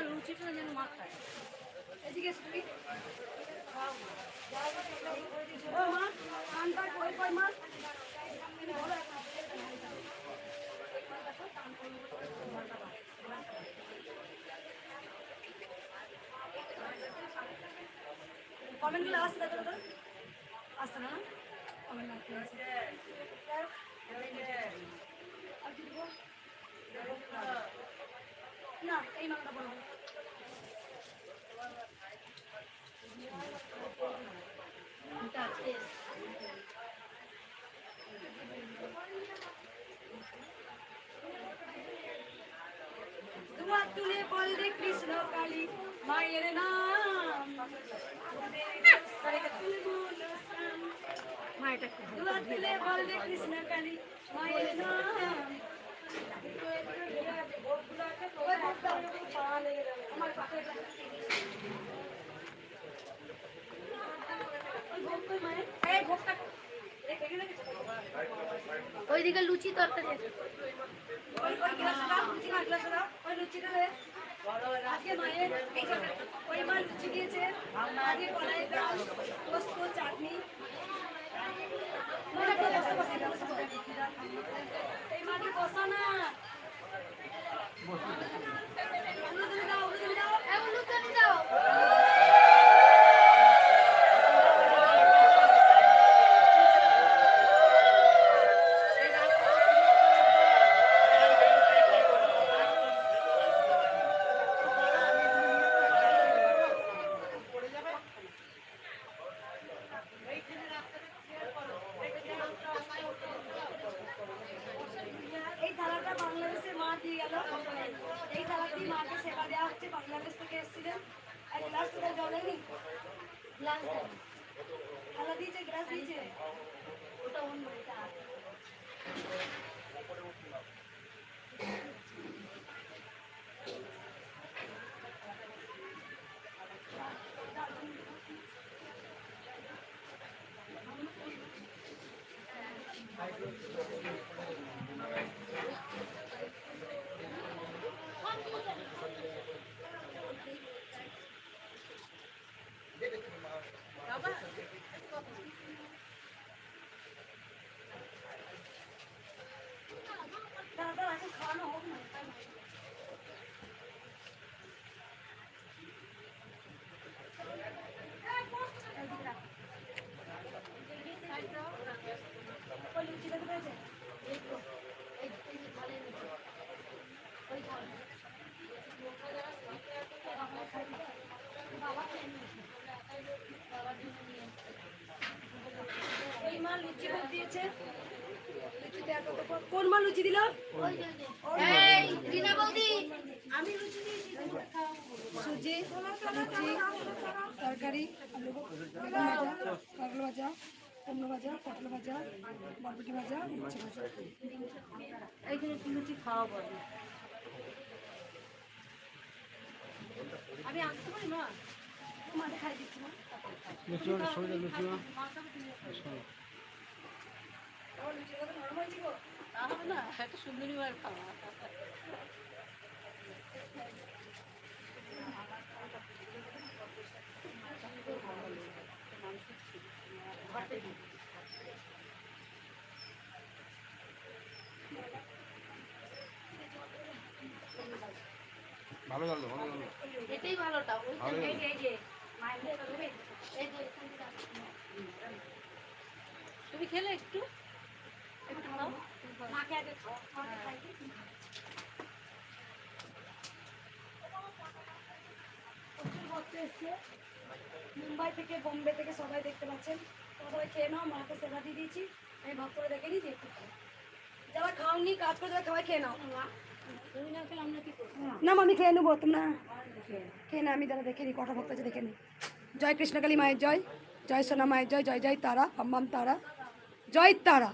লুচিটা যেন মা খায়। এদিকে মা কানটা কই কই মা কমেন্টগুলো আসছে আসছে না কমেন্ট না এই মাংসটা বলবো দুয়ার তুলে বল রে কৃষ্ণ কালী মায়ের নাম দুয়ার তুলে বল রে কৃষ্ণ কালী মায়ের নাম ওইদিকে লুচি তরকারি লুচি দিয়েছে চাটনি এই মাটি বসা না এই থালাটি মাকে সেবা দেওয়া হচ্ছে বাংলাদেশ থেকে এসেছিলেন আর গ্লাস তো জল নেই থালা দিয়েছে গ্লাস দিয়েছে ওটা অন্য এটা কোন মা লুচি দিল? সুজি, লুচি, তরকারি, আলু ভাজা, কাঁকড়া ভাজা, কুমড়ো ভাজা, পটল ভাজা, বরবটি ভাজা, উচ্ছে ভাজা। এইখানে লুচি খাওয়া বলে আমি আসতে পারি না মাঠে খাই দিচ্ছি না না একটা সুন্দরী মার খাওয়া ভালো গেল ভালো গেল এটাই ভালোটা তুমি খেলে একটু মাকে আগে মুম্বাই থেকে বোম্বে থেকে সবাই দেখতে পাচ্ছেন সবাই খেয়ে নাও মাকে সেবা দিয়ে দিয়েছি আমি ভক্তরা দেখে নিই একটু যারা খাওনি কাজ করে যারা খাওয়াই খেয়ে নাও না আমি খেয়ে নেবো তোমরা খেয়ে না আমি যারা দেখে নিই কটা ভক্ত আছে দেখে নিই জয় কৃষ্ণকালী মায়ের জয় জয় সোনা মায়ের জয় জয় জয় তারা বাম তারা জয় তারা